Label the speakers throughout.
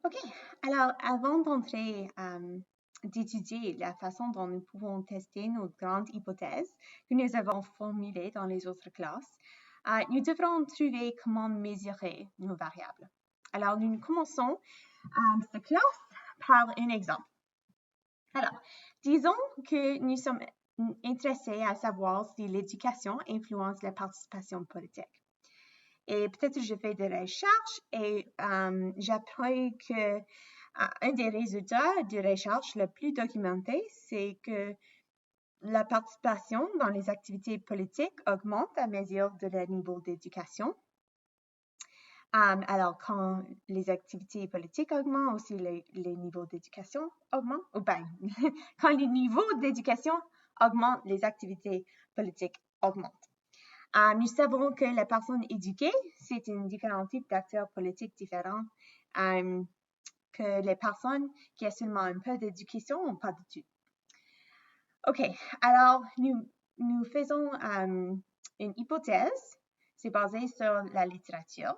Speaker 1: OK. Alors, avant d'étudier la façon dont nous pouvons tester nos grandes hypothèses que nous avons formulées dans les autres classes, nous devrons trouver comment mesurer nos variables. Alors, nous commençons cette classe par un exemple. Alors, disons que nous sommes intéressés à savoir si l'éducation influence la participation politique. Et peut-être je fais des recherches et j'apprends que un des résultats de recherche le plus documenté, c'est que la participation dans les activités politiques augmente à mesure de leur niveau d'éducation. Alors, quand les activités politiques augmentent, aussi les niveaux d'éducation augmentent, ou bien, quand les niveaux d'éducation augmentent, les activités politiques augmentent. Nous savons que la personne éduquée, c'est un différent type d'acteurs politiques différents que les personnes qui ont seulement un peu d'éducation ou pas du tout. OK, alors nous faisons une hypothèse, c'est basé sur la littérature.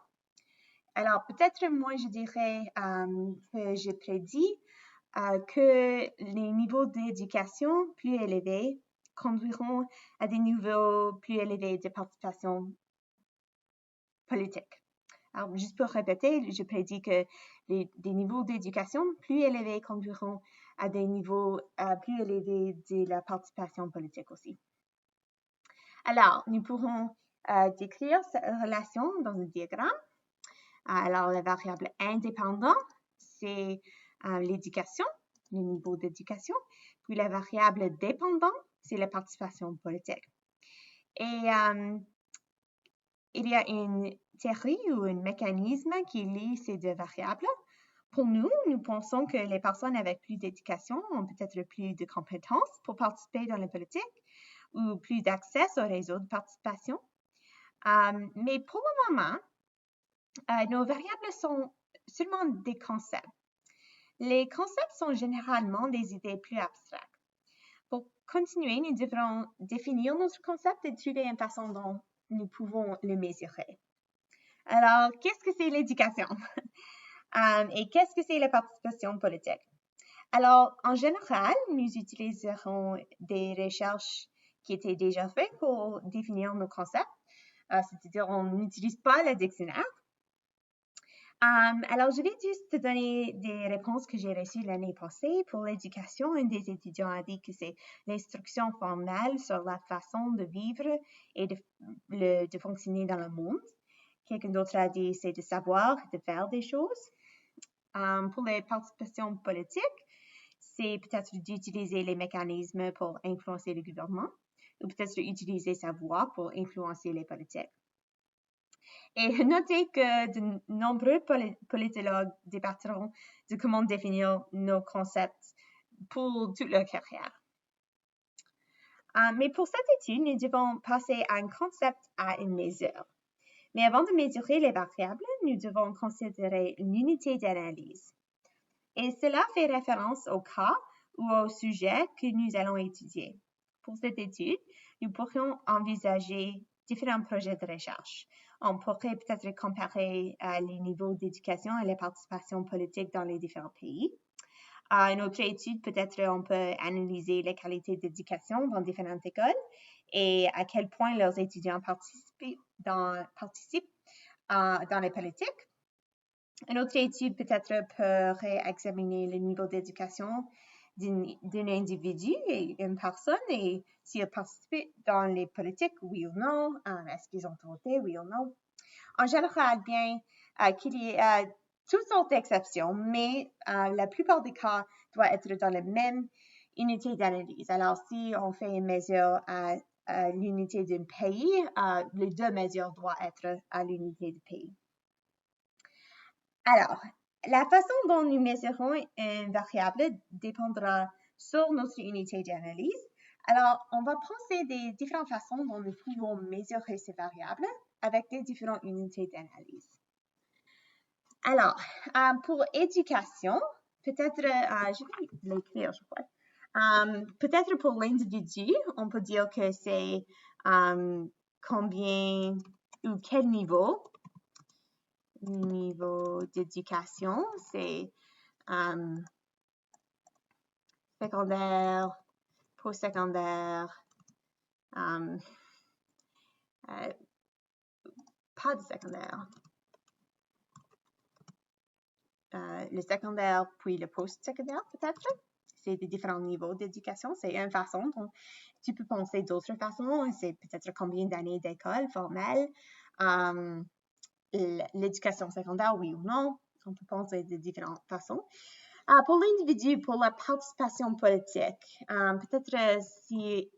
Speaker 1: Alors peut-être moi je dirais que je prédis que les niveaux d'éducation plus élevés conduiront à des niveaux plus élevés de participation politique. Alors, juste pour répéter, je prédis que des niveaux d'éducation plus élevés conduiront à des niveaux plus élevés de la participation politique aussi. Alors, nous pourrons décrire cette relation dans un diagramme. Alors, la variable indépendante, c'est l'éducation, le niveau d'éducation. Puis la variable dépendante, c'est la participation politique. Et il y a une théorie ou un mécanisme qui lie ces deux variables. Pour nous, nous pensons que les personnes avec plus d'éducation ont peut-être plus de compétences pour participer dans la politique ou plus d'accès au réseau de participation. Mais pour le moment, nos variables sont seulement des concepts. Les concepts sont généralement des idées plus abstraites. Pour continuer, nous devrons définir notre concept et trouver une façon dont nous pouvons le mesurer. Alors, qu'est-ce que c'est l'éducation? Et qu'est-ce que c'est la participation politique? Alors, en général, nous utiliserons des recherches qui étaient déjà faites pour définir nos concepts. C'est-à-dire, on n'utilise pas le dictionnaire. Alors, je vais juste te donner des réponses que j'ai reçues l'année passée. Pour l'éducation, un des étudiants a dit que c'est l'instruction formelle sur la façon de vivre et de fonctionner dans le monde. Quelqu'un d'autre a dit c'est de savoir, de faire des choses. Pour les participations politiques, c'est peut-être d'utiliser les mécanismes pour influencer le gouvernement ou peut-être d'utiliser sa voix pour influencer les politiques. Et notez que de nombreux politologues débattront de comment définir nos concepts pour toute leur carrière. Mais pour cette étude, nous devons passer un concept à une mesure. Mais avant de mesurer les variables, nous devons considérer une unité d'analyse. Et cela fait référence au cas ou au sujet que nous allons étudier. Pour cette étude, nous pourrions envisager différents projets de recherche. On pourrait peut-être comparer les niveaux d'éducation et la participation politique dans les différents pays. Une autre étude, peut-être on peut analyser les qualités d'éducation dans différentes écoles et à quel point leurs étudiants participent dans les politiques. Une autre étude peut-être pourrait examiner le niveau d'éducation d'un individu et une personne et s'ils participent dans les politiques, oui ou non, est-ce qu'ils ont voté, oui ou non. En général, bien qu'il y ait toutes sortes d'exceptions, mais la plupart des cas doivent être dans la même unité d'analyse. Alors, si on fait une mesure à l'unité d'un pays, les deux mesures doivent être à l'unité du pays. Alors, la façon dont nous mesurons une variable dépendra sur notre unité d'analyse. Alors, on va penser des différentes façons dont nous pouvons mesurer ces variables avec des différentes unités d'analyse. Alors, pour éducation, peut-être, je vais l'écrire, je crois. Peut-être pour l'individu, on peut dire que c'est combien ou quel niveau niveau d'éducation, c'est secondaire, post-secondaire, pas de secondaire. Le secondaire, puis le post-secondaire, peut-être. C'est des différents niveaux d'éducation. C'est une façon dont tu peux penser d'autres façons. C'est peut-être combien d'années d'école formelle. L'éducation secondaire, oui ou non. On peut penser de différentes façons. Pour l'individu, pour la participation politique, peut-être si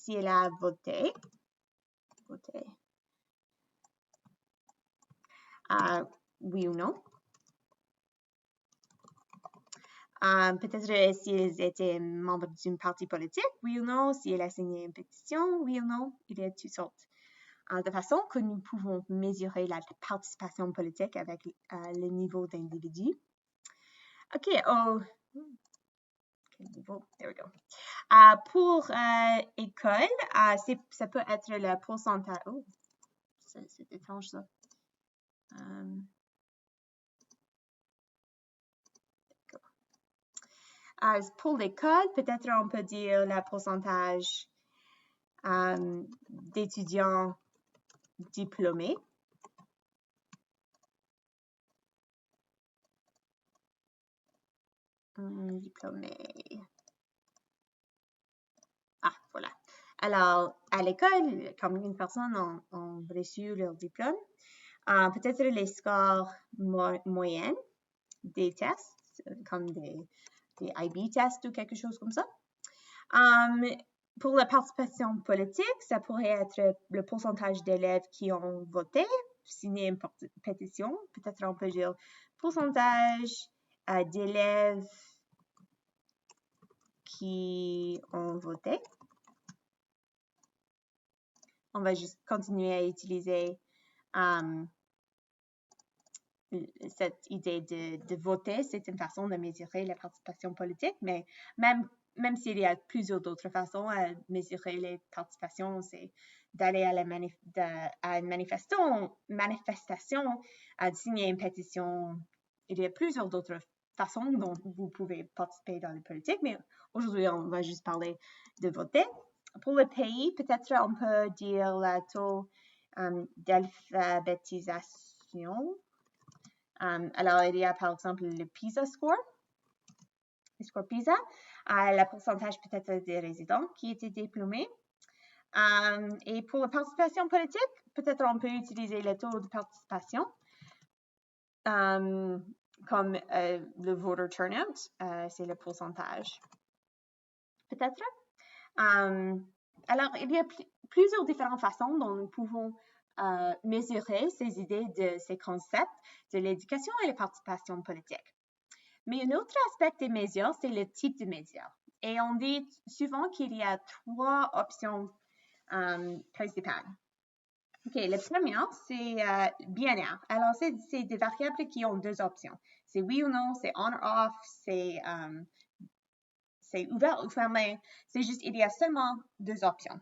Speaker 1: elle a voté. Oui ou non. Peut-être s'ils étaient membres d'une parti politique, oui ou non, si elle a signé une pétition, oui ou non, il y a toutes sortes de façons que nous pouvons mesurer la participation politique avec le niveau d'individu. OK, quel niveau? There we go. Pour école, ça peut être le pourcentage. Oh, c'est étrange ça. Pour l'école, peut-être on peut dire le pourcentage d'étudiants diplômés. Diplômés. Voilà. Alors, à l'école, combien de personnes ont reçu leur diplôme? Peut-être les scores moyens des tests, comme des IB tests ou quelque chose comme ça. Pour la participation politique, ça pourrait être le pourcentage d'élèves qui ont voté, signé une pétition. Peut-être on peut dire pourcentage d'élèves qui ont voté. On va juste continuer à utiliser cette idée de voter. C'est une façon de mesurer la participation politique, mais même s'il y a plusieurs autres façons à mesurer les participations, c'est d'aller à une manifestation, à signer une pétition. Il y a plusieurs autres façons dont vous pouvez participer dans la politique, mais aujourd'hui, on va juste parler de voter. Pour le pays, peut-être on peut dire le taux d'alphabétisation. Alors, il y a par exemple le PISA score, le score PISA, le pourcentage peut-être des résidents qui étaient diplômés. Et pour la participation politique, peut-être on peut utiliser le taux de participation comme le voter turnout, c'est le pourcentage. Peut-être. Alors, il y a plusieurs différentes façons dont nous pouvons mesurer ces idées de ces concepts de l'éducation et la participation politique. Mais un autre aspect des mesures, c'est le type de mesures. Et on dit souvent qu'il y a 3 options principales. OK, la première, c'est binaire. Alors, c'est des variables qui ont 2 options. C'est oui ou non, c'est on ou off, c'est ouvert ou fermé. C'est juste, il y a seulement 2 options.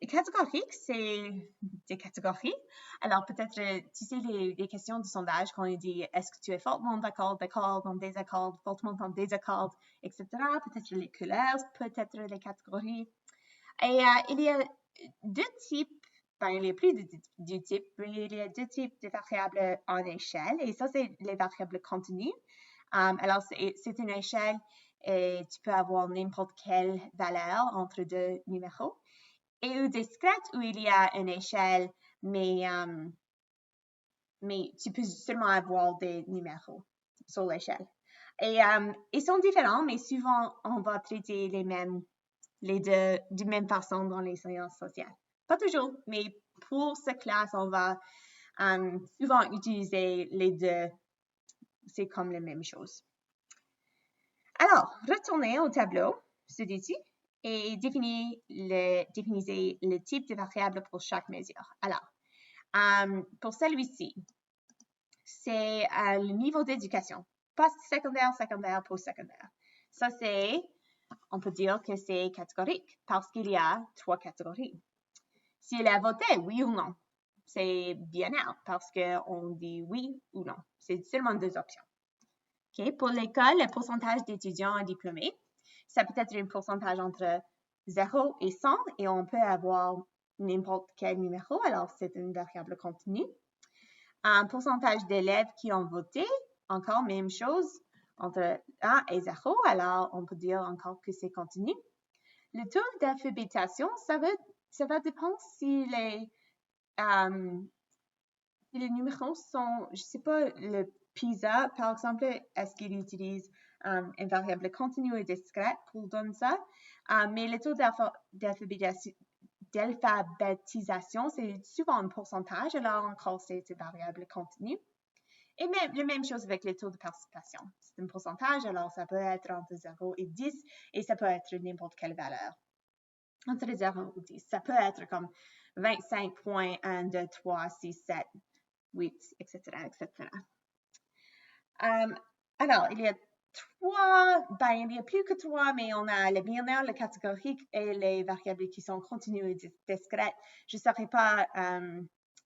Speaker 1: Catégorique, c'est des catégories. Alors, peut-être, tu sais, les questions de sondage, quand on dit est-ce que tu es fortement d'accord, en désaccord, fortement en désaccord, etc. Peut-être les couleurs, peut-être les catégories. Et il y a 2 types, il y a plus de 2 types, mais il y a 2 types de variables en échelle. Et ça, c'est les variables continues. Alors, c'est une échelle et tu peux avoir n'importe quelle valeur entre 2 numéros. Et ou discrète, où il y a une échelle, mais tu peux seulement avoir des numéros sur l'échelle. Et ils sont différents, mais souvent, on va traiter les deux de même façon dans les sciences sociales. Pas toujours, mais pour cette classe, on va souvent utiliser les deux. C'est comme la même chose. Alors, retournez au tableau, celui-ci, et définissez le type de variable pour chaque mesure. Alors, pour celui-ci, c'est le niveau d'éducation. Post-secondaire, secondaire, post-secondaire. Ça, on peut dire que c'est catégorique parce qu'il y a 3 catégories. Si elle a voté, oui ou non. c'est bien-être parce qu'on dit oui ou non. C'est seulement 2 options. Okay? Pour l'école, le pourcentage d'étudiants diplômés, ça peut être un pourcentage entre 0 et 100 et on peut avoir n'importe quel numéro, alors c'est une variable continue. Un pourcentage d'élèves qui ont voté, encore même chose, entre 1 et 0, alors on peut dire encore que c'est continu. Le taux d'alphabétisation, ça va dépendre si les numéros sont, je ne sais pas, le PISA, par exemple, est-ce qu'il utilise une variable continue et discrète pour donner ça? Mais le taux d'alphabétisation, c'est souvent un pourcentage, alors encore, c'est une variable continue. Et même, la même chose avec les taux de participation. C'est un pourcentage, alors ça peut être entre 0 et 10, et ça peut être n'importe quelle valeur. Entre 0 et 10, ça peut être comme 25.1, 2, 3, 6, 7, 8, etc., etc. Alors, il y a il n'y a plus que 3, mais on a le binaire, le catégorique et les variables qui sont continues et discrètes. Je ne serai pas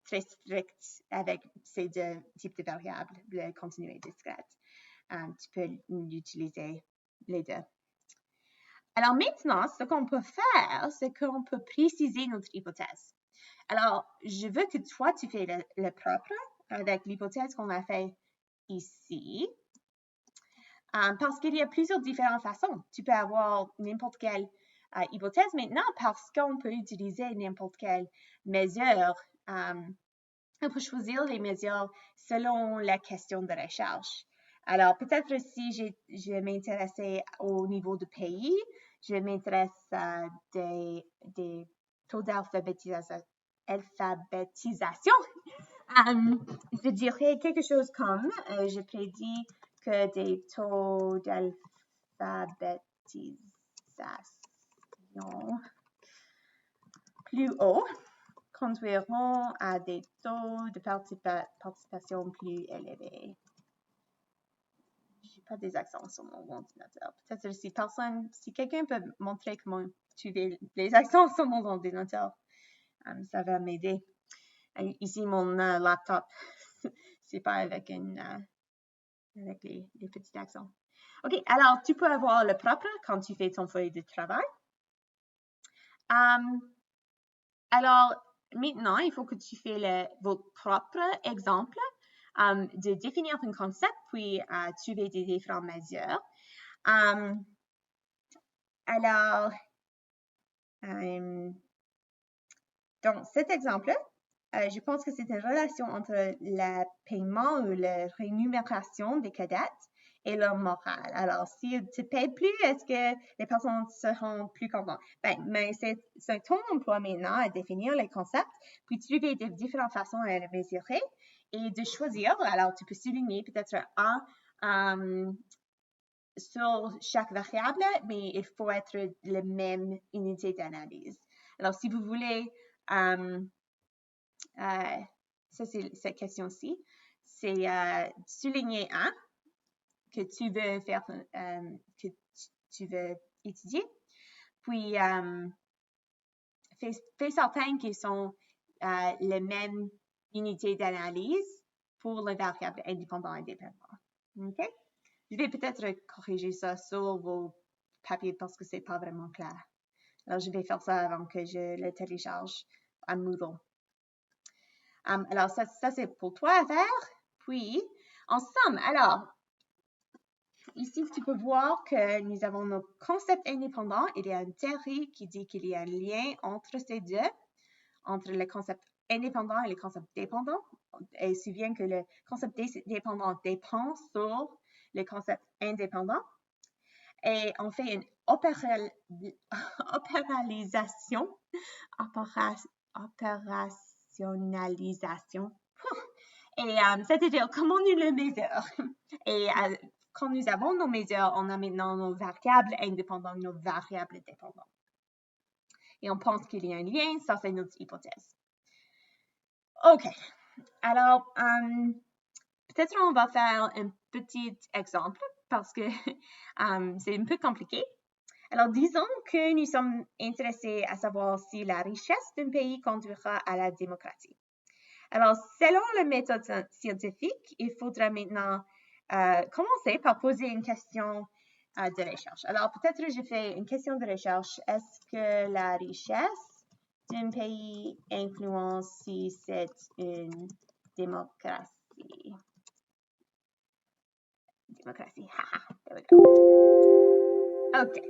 Speaker 1: très strict avec ces 2 types de variables, le continu et discrète. Tu peux utiliser les 2. Alors maintenant, ce qu'on peut faire, c'est qu'on peut préciser notre hypothèse. Alors, je veux que toi, tu fais le propre avec l'hypothèse qu'on a fait ici. Parce qu'il y a plusieurs différentes façons. Tu peux avoir n'importe quelle hypothèse maintenant parce qu'on peut utiliser n'importe quelle mesure. On peut choisir les mesures selon la question de recherche. Alors, peut-être si je m'intéressais au niveau du pays, je m'intéresse à des taux d'alphabétisation. Je dirais quelque chose comme, je prédis que des taux d'alphabétisation plus hauts conduiront à des taux de participation plus élevés. Je n'ai pas des accents sur mon ordinateur. Peut-être si quelqu'un peut montrer comment tu fais les accents sur mon ordinateur, ça va m'aider. Ici, mon laptop, c'est pas avec les petits accents. OK, alors tu peux avoir le propre quand tu fais ton feuille de travail. Alors, maintenant, il faut que tu fais votre propre exemple de définir un concept, puis trouver des différentes mesures. Alors, dans cet exemple, je pense que c'est une relation entre le paiement ou la rémunération des cadettes et leur morale. Alors, si tu payes plus, est-ce que les personnes seront plus contentes? Mais c'est ton emploi maintenant à définir les concepts, puis trouver de différentes façons à les mesurer et de choisir. Alors, tu peux souligner peut-être un sur chaque variable, mais il faut être la même unité d'analyse. Alors, si vous voulez, ça c'est cette question-ci, c'est souligner un que tu veux faire, que tu veux étudier, puis fais certain qu'ils sont les mêmes unités d'analyse pour les variables indépendantes et dépendantes. OK? Je vais peut-être corriger ça sur vos papiers parce que c'est pas vraiment clair. Alors, je vais faire ça avant que je le télécharge à Moodle. Alors, ça c'est pour toi à faire. Puis, en somme, alors, ici, tu peux voir que nous avons nos concepts indépendants. Il y a une théorie qui dit qu'il y a un lien entre ces deux, entre les concepts indépendants et les concepts dépendants. Et souviens que le concept dépendant dépend sur le concept indépendant. Et on fait une opérationnalisation. Et c'est-à-dire comment nous le mesure. Et quand nous avons nos mesures, on a maintenant nos variables indépendantes, nos variables dépendantes. Et on pense qu'il y a un lien, ça c'est notre hypothèse. OK. Alors, peut-être on va faire un petit exemple parce que c'est un peu compliqué. Alors, disons que nous sommes intéressés à savoir si la richesse d'un pays conduira à la démocratie. Alors, selon la méthode scientifique, il faudra maintenant commencer par poser une question de recherche. Alors, peut-être je fais une question de recherche. Est-ce que la richesse d'un pays influence si c'est une démocratie? Démocratie, haha, there we go. OK.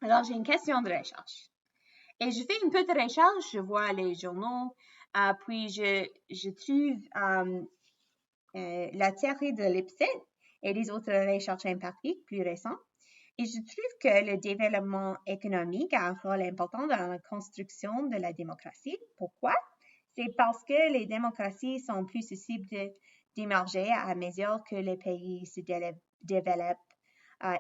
Speaker 1: Alors, j'ai une question de recherche. Et je fais un peu de recherche, je vois les journaux, puis je trouve la théorie de Lipset et les autres recherches empiriques plus récentes. Et je trouve que le développement économique a un rôle important dans la construction de la démocratie. Pourquoi? C'est parce que les démocraties sont plus susceptibles d'émerger à mesure que les pays se développent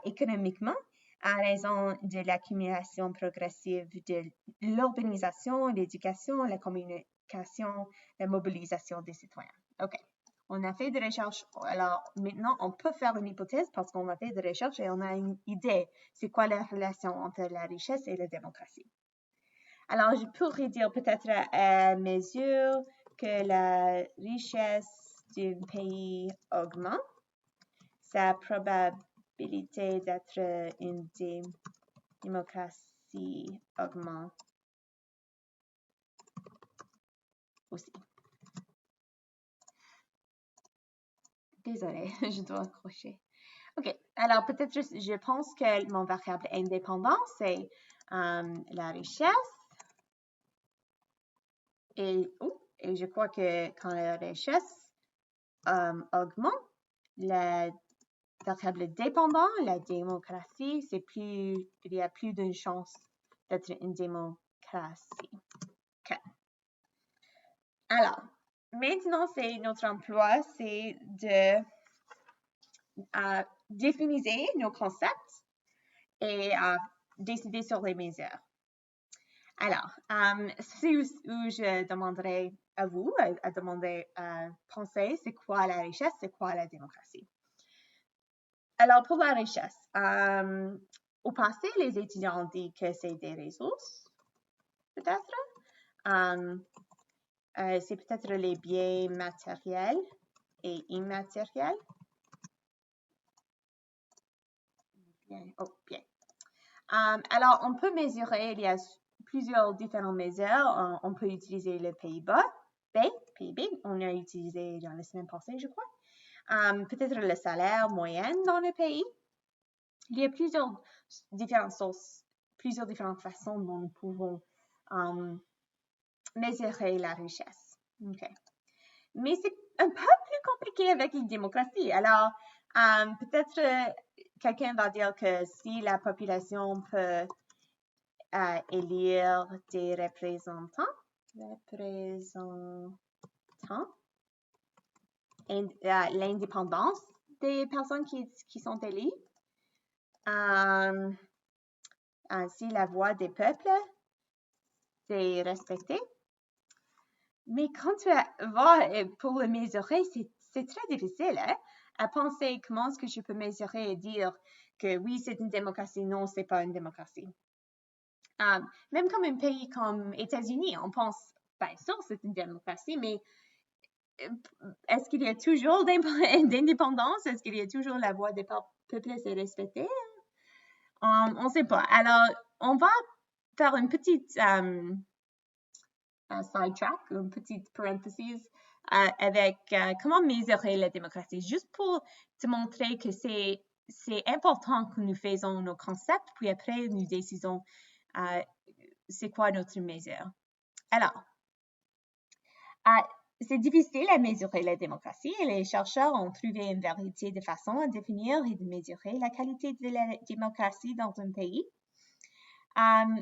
Speaker 1: économiquement à raison de l'accumulation progressive de l'urbanisation, l'éducation, la communication, la mobilisation des citoyens. OK. On a fait des recherches. Alors, maintenant, on peut faire une hypothèse parce qu'on a fait des recherches et on a une idée. C'est quoi la relation entre la richesse et la démocratie? Alors, je pourrais dire peut-être à mesure que la richesse d'un pays augmente, sa probabilité d'être une démocratie augmente aussi. Désolée, je dois accrocher. OK, alors peut-être je pense que mon variable indépendant, c'est la richesse. Et je crois que quand la richesse augmente, la variable dépendant, la démocratie, il y a plus d'une chance d'être une démocratie. OK. Alors, maintenant, c'est notre emploi, c'est de définir nos concepts et décider sur les mesures. Alors, c'est où je demanderai à vous, à demander, penser, c'est quoi la richesse, c'est quoi la démocratie? Alors, pour la richesse, au passé, les étudiants ont dit que c'est des ressources, peut-être. C'est peut-être les biens matériels et immatériels. Bien. Oh, bien. Alors, on peut mesurer, il y a plusieurs différentes mesures. On peut utiliser le PIB, on a utilisé dans la semaine passée, je crois. Peut-être le salaire moyen dans le pays. Il y a plusieurs différentes sources, plusieurs différentes façons dont nous pouvons mesurer la richesse. Okay. Mais c'est un peu plus compliqué avec la démocratie. Alors, peut-être quelqu'un va dire que si la population peut élire des représentants, et l'indépendance des personnes qui sont élues, si la voix des peuples c'est respecté. Mais quand tu vas pour le mesurer, c'est très difficile à penser comment est-ce que je peux mesurer et dire que oui, c'est une démocratie, non, c'est pas une démocratie. Même comme un pays comme États-Unis, on pense, bien sûr, c'est une démocratie, mais est-ce qu'il y a toujours d'indépendance? Est-ce qu'il y a toujours la voix des peuples c'est respecté? On ne sait pas. Alors, on va faire une petite sidetrack, une petite parenthèse avec comment mesurer la démocratie, juste pour te montrer que c'est important que nous faisons nos concepts, puis après nous décidons c'est quoi notre mesure. Alors, c'est difficile à mesurer la démocratie et les chercheurs ont trouvé une variété de façons à définir et de mesurer la qualité de la démocratie dans un pays.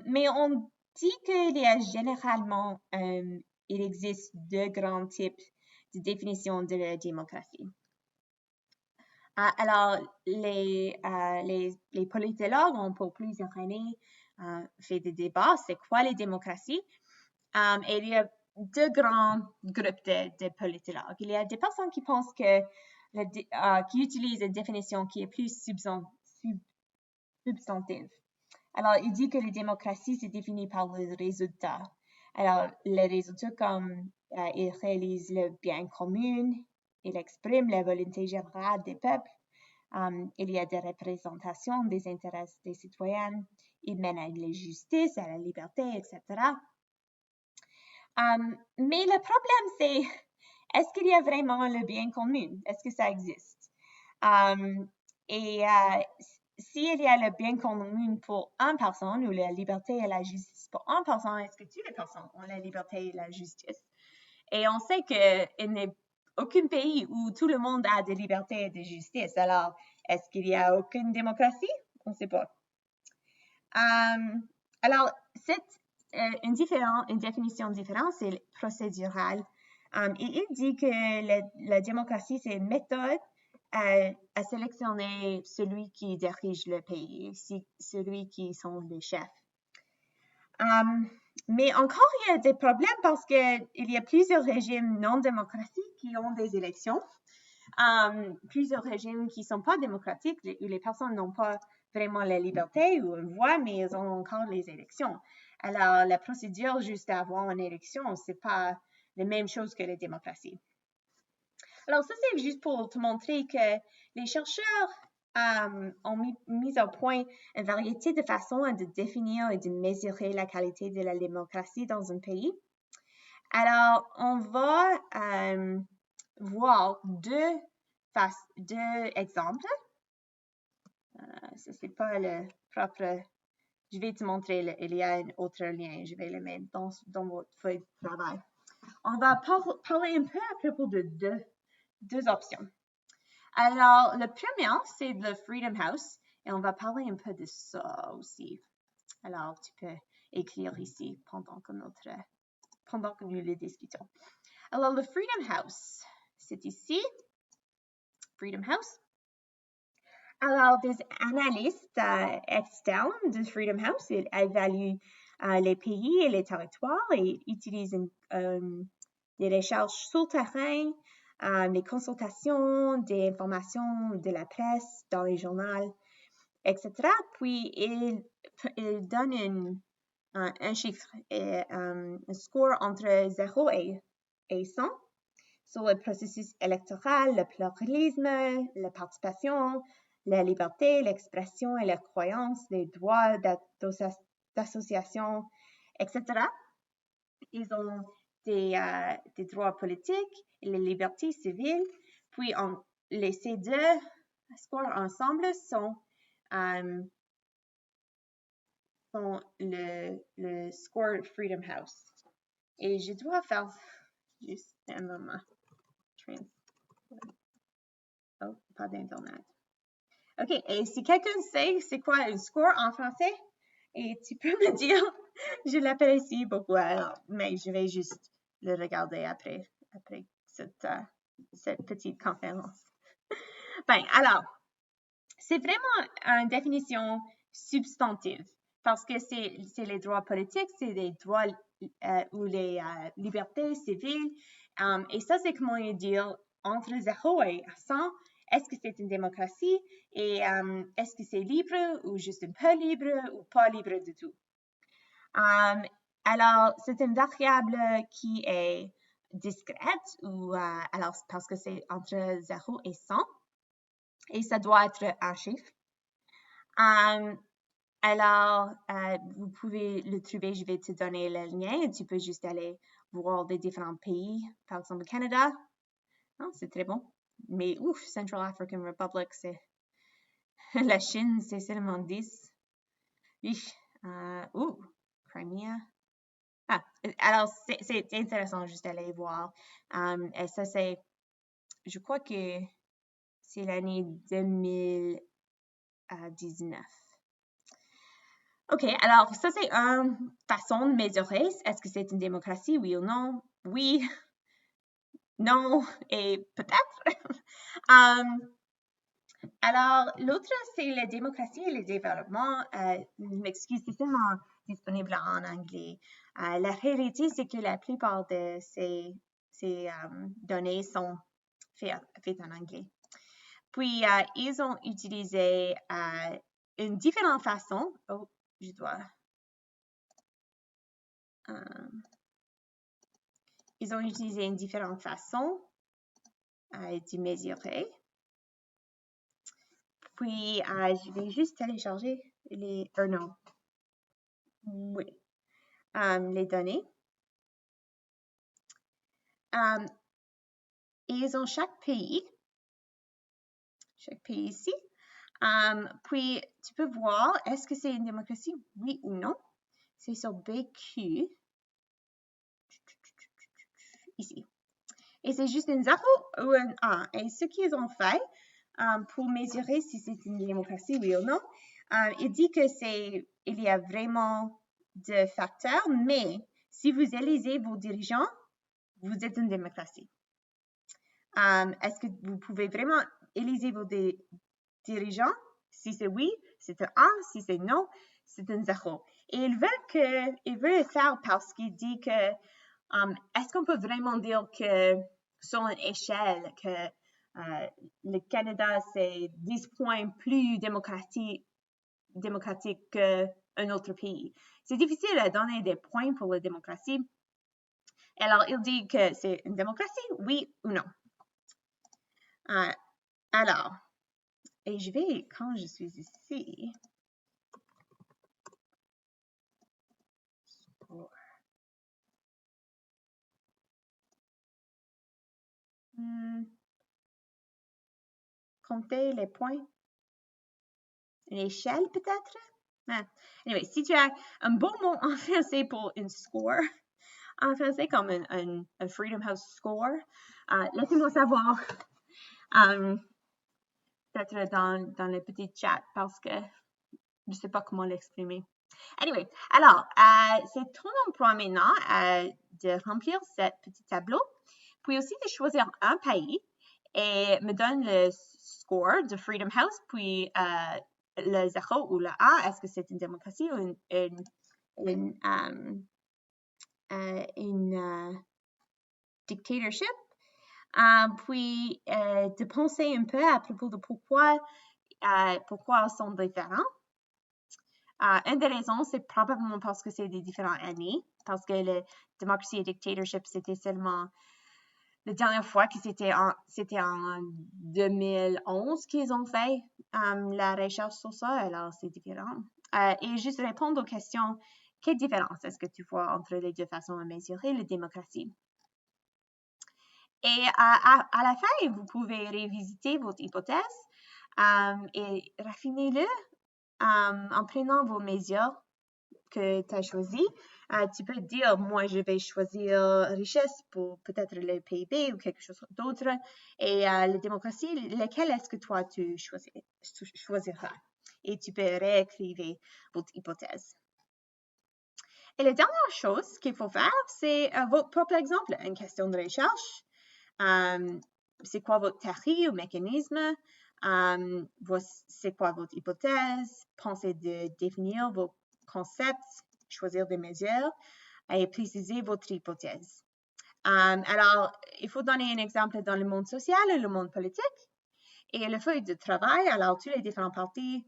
Speaker 1: Mais on dit qu'il y a généralement, il existe deux grands types de définition de la démocratie. Alors, les politologues ont pour plusieurs années fait des débats, c'est quoi les démocraties? Et il y a deux grands groupes de politologues. Il y a des personnes qui pensent que, qui utilisent une définition qui est plus substantive. Alors, il dit que la démocratie, c'est défini par les résultats. Alors, les résultats comme il réalise le bien commun, il exprime la volonté générale des peuples, il y a des représentations des intérêts des citoyens, il mène à la justice, à la liberté, etc. Mais le problème, c'est, est-ce qu'il y a vraiment le bien commun? Est-ce que ça existe? S'il y a le bien commun pour une personne ou la liberté et la justice pour une personne, est-ce que toutes les personnes ont la liberté et la justice? Et on sait qu'il n'y a aucun pays où tout le monde a de liberté et de justice. Alors, est-ce qu'il n'y a aucune démocratie? On ne sait pas. Alors, une définition différente, c'est procédurale. Et il dit que la démocratie, c'est une méthode à sélectionner celui qui dirige le pays, celui qui sont les chefs. Mais encore, il y a des problèmes parce qu'il y a plusieurs régimes non démocratiques qui ont des élections. Plusieurs régimes qui ne sont pas démocratiques, où les personnes n'ont pas vraiment la liberté ou une voix, mais ils ont encore les élections. Alors, la procédure juste avant une élection, ce n'est pas la même chose que la démocratie. Alors, ça, c'est juste pour te montrer que les chercheurs ont mis au point une variété de façons de définir et de mesurer la qualité de la démocratie dans un pays. Alors, on va voir deux exemples. Ce n'est pas le propre. Je vais te montrer, il y a un autre lien. Je vais le mettre dans votre feuille de travail. On va parler un peu à propos de deux options. Alors, le premier, c'est le Freedom House. Et on va parler un peu de ça aussi. Alors, tu peux écrire ici pendant que nous les discutons. Alors, le Freedom House, c'est ici. Freedom House. Alors, des analystes externes de Freedom House, ils évaluent les pays et les territoires et utilisent des recherches sur le terrain, des consultations, des informations de la presse, dans les journaux, etc. Puis, ils donnent un chiffre, un score entre 0 et 100 sur le processus électoral, le pluralisme, la participation, la liberté, l'expression et la croyance, les droits d'association, etc. Ils ont des droits politiques et les libertés civiles. Puis, ces deux scores ensemble sont le score Freedom House. Et je dois faire juste un moment. Oh, pas d'Internet. OK, et si quelqu'un sait c'est quoi un score en français, et tu peux me dire, je l'apprécie beaucoup, alors, mais je vais juste le regarder après cette petite conférence. Bien, alors, c'est vraiment une définition substantive parce que c'est les droits politiques, c'est les droits ou les libertés civiles. Et ça, c'est comment dire entre 0 et 100, est-ce que c'est une démocratie et est-ce que c'est libre ou juste un peu libre ou pas libre du tout. Alors, c'est une variable qui est discrète ou alors parce que c'est entre 0 et 100 et ça doit être un chiffre. Alors, vous pouvez le trouver, je vais te donner le lien et tu peux juste aller voir des différents pays, par exemple le Canada. Oh, c'est très bon. Mais ouf, Central African Republic, c'est la Chine, c'est seulement 10. Crimea. Alors, c'est intéressant juste d'aller voir. Et ça, je crois que c'est l'année 2019. OK, alors ça, c'est une façon de mesurer est-ce que c'est une démocratie, oui ou non? Oui, non et peut-être. Alors, l'autre, c'est la démocratie et le développement. M'excuse, c'est seulement disponible en anglais. La réalité, c'est que la plupart de ces données sont faites en anglais. Puis, ils ont utilisé une différente façon. Oh, je dois... ils ont utilisé une différente façon de mesurer. Puis, je vais juste télécharger les... non. Oui. Les données. Et ils ont chaque pays ici. Puis, tu peux voir, est-ce que c'est une démocratie, oui ou non? C'est sur BQ. Ici. Et c'est juste un 0 ou un 1. Et ce qu'ils ont fait pour mesurer si c'est une démocratie, oui ou non, il dit que il y a vraiment de facteurs, mais si vous élisez vos dirigeants, vous êtes une démocratie. Est-ce que vous pouvez vraiment éliser vos dirigeants? Si c'est oui, c'est un 1. Si c'est non, c'est un 0. Et ils veulent le faire parce qu'il dit que est-ce qu'on peut vraiment dire que sur une échelle que le Canada, c'est 10 points plus démocratique qu'un autre pays? C'est difficile de donner des points pour la démocratie. Alors, il dit que c'est une démocratie, oui ou non. Alors, et je vais, quand je suis ici, compter les points. Une échelle peut-être? Anyway, si tu as un bon mot en français pour une score, en français comme un Freedom House score, laissez-moi savoir peut-être dans le petit chat parce que je ne sais pas comment l'exprimer. Anyway, alors, c'est ton emploi maintenant de remplir ce petit tableau, puis aussi de choisir un pays et me donne le score de Freedom House, puis le 0 ou le 1, est-ce que c'est une démocratie ou une dictatorship? Puis de penser un peu à propos de pourquoi ils sont différents. Une des raisons, c'est probablement parce que c'est des différentes années, parce que la démocratie et dictatorship, c'était seulement la dernière fois que c'était en 2011 qu'ils ont fait la recherche sur ça, alors c'est différent. Et juste répondre aux questions, quelle différence est-ce que tu vois entre les deux façons de mesurer la démocratie? Et à la fin, vous pouvez revisiter votre hypothèse et raffiner-le en prenant vos mesures que tu as choisies. Tu peux dire, moi, je vais choisir richesse pour peut-être le PIB ou quelque chose d'autre. Et la démocratie, laquelle est-ce que toi, tu choisiras? Et tu peux réécrire votre hypothèse. Et la dernière chose qu'il faut faire, c'est votre propre exemple, une question de recherche. C'est quoi votre théorie ou mécanisme? C'est quoi votre hypothèse? Pensez de définir vos concepts, choisir des mesures et préciser votre hypothèse. Alors, il faut donner un exemple dans le monde social et le monde politique. Et le feuille de travail, alors tous les différentes parties